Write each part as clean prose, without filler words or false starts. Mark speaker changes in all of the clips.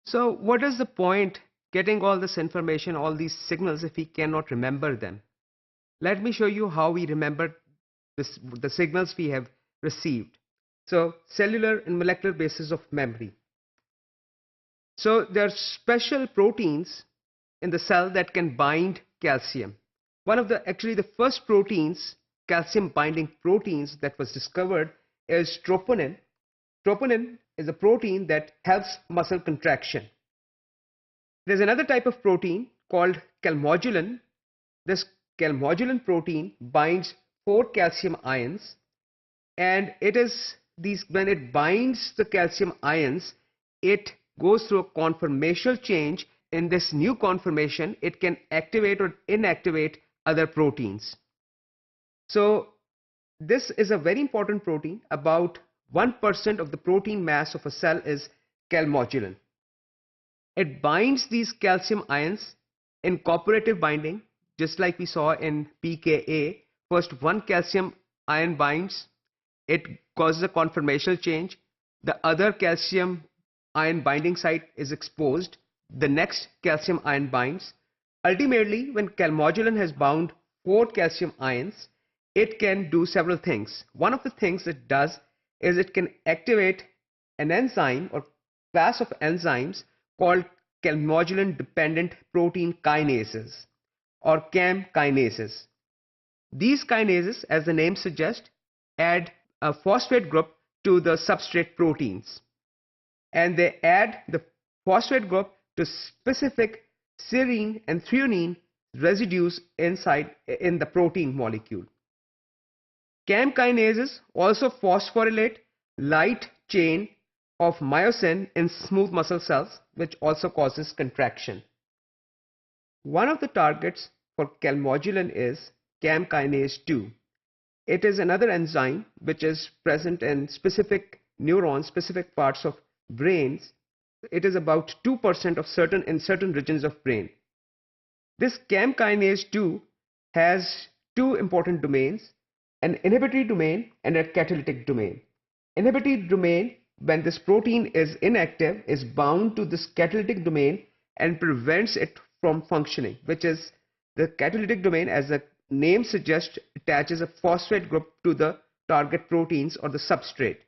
Speaker 1: So what is the point getting all this information, all these signals if we cannot remember them? Let me show you how we remember the signals we have received. So cellular and molecular basis of memory. So there are special proteins in the cell that can bind calcium. One of actually the first proteins, calcium binding proteins that was discovered is troponin. Troponin is a protein that helps muscle contraction. There's another type of protein called calmodulin. This calmodulin protein binds 4 calcium ions, and when it binds the calcium ions, it goes through a conformational change. In this new conformation, it can activate or inactivate other proteins. So this is a very important protein. About 1% of the protein mass of a cell is calmodulin. It binds these calcium ions in cooperative binding, just like we saw in pKa. First, one calcium ion binds, it causes a conformational change. The other calcium ion binding site is exposed. The next calcium ion binds. Ultimately, when calmodulin has bound 4 calcium ions, it can do several things. One of the things it does is it can activate an enzyme or class of enzymes called calmodulin dependent protein kinases or CAM kinases. These kinases, as the name suggests, add a phosphate group to the substrate proteins, and they add the phosphate group to specific serine and threonine residues inside in the protein molecule. CAM kinases also phosphorylate light chain of myosin in smooth muscle cells, which also causes contraction. One of the targets for calmodulin is CAM kinase 2. It is another enzyme which is present in specific neurons, specific parts of brains. It is about 2% of in certain regions of brain. This CAM kinase 2 has two important domains, an inhibitory domain and a catalytic domain. Inhibitory domain, when this protein is inactive, is bound to this catalytic domain and prevents it from functioning, which is the catalytic domain, as the name suggests, attaches a phosphate group to the target proteins or the substrate.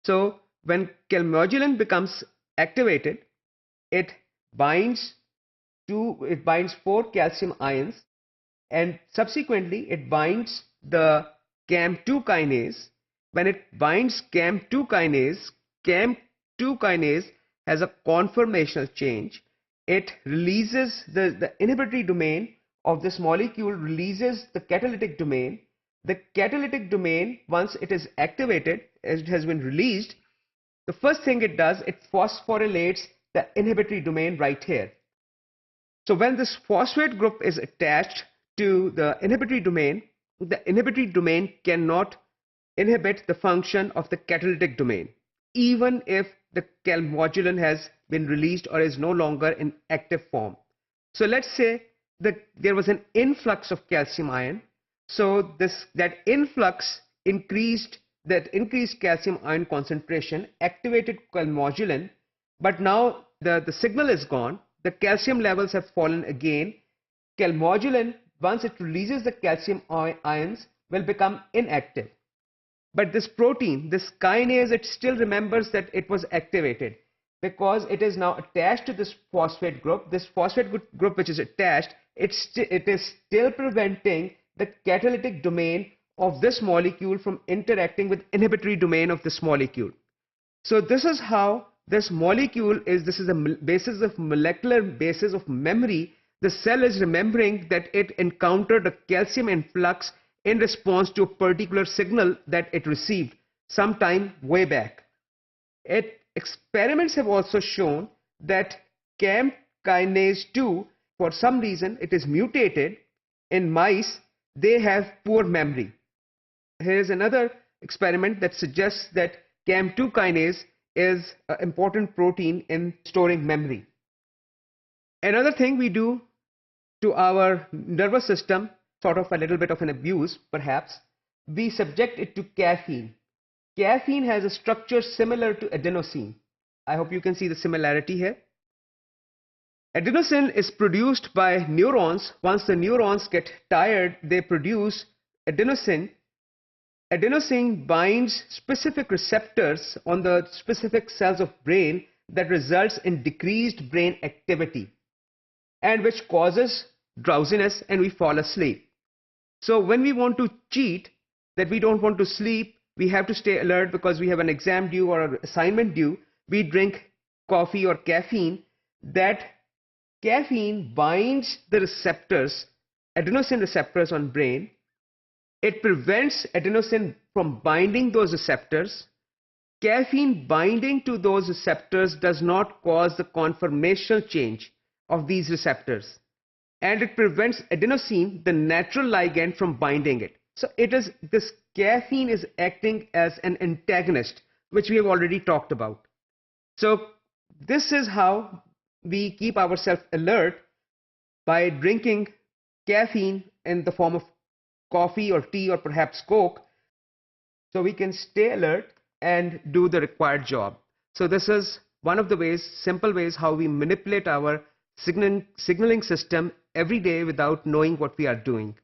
Speaker 1: So when calmodulin becomes activated, it binds 4 calcium ions, and subsequently it binds the CAM2 kinase. When it binds CAM2 kinase has a conformational change. It releases the inhibitory domain of this molecule, releases the catalytic domain. The catalytic domain, once it is activated, as it has been released, the first thing it does, it phosphorylates the inhibitory domain right here. So when this phosphate group is attached to the inhibitory domain cannot inhibit the function of the catalytic domain, even if the calmodulin has been released or is no longer in active form. So let's say that there was an influx of calcium ion. So that increased calcium ion concentration, activated calmodulin, but now the signal is gone. The calcium levels have fallen again. Calmodulin, once it releases the calcium ions, will become inactive. But this protein, this kinase, it still remembers that it was activated because it is now attached to this phosphate group. This phosphate group which is attached, it is still preventing the catalytic domain of this molecule from interacting with inhibitory domain of this molecule. So this is how this molecule is. This is a molecular basis of memory. The cell is remembering that it encountered a calcium influx in response to a particular signal that it received sometime way back. Experiments have also shown that CAM kinase 2, for some reason, it is mutated in mice. They have poor memory. Here is another experiment that suggests that CAM2 kinase is an important protein in storing memory. Another thing we do to our nervous system, sort of a little bit of an abuse perhaps, we subject it to caffeine. Caffeine has a structure similar to adenosine. I hope you can see the similarity here. Adenosine is produced by neurons. Once the neurons get tired, they produce adenosine. Adenosine binds specific receptors on the specific cells of brain that results in decreased brain activity and which causes drowsiness and we fall asleep. So when we want to cheat, that we don't want to sleep, we have to stay alert because we have an exam due or an assignment due, we drink coffee or caffeine. That caffeine binds the receptors, adenosine receptors on brain. It prevents adenosine from binding those receptors. Caffeine binding to those receptors does not cause the conformational change of these receptors. And it prevents adenosine, the natural ligand, from binding it. So this caffeine is acting as an antagonist, which we have already talked about. So this is how we keep ourselves alert, by drinking caffeine in the form of coffee or tea or perhaps Coke, so we can stay alert and do the required job. So this is one of the ways, simple ways, how we manipulate our signaling system every day without knowing what we are doing.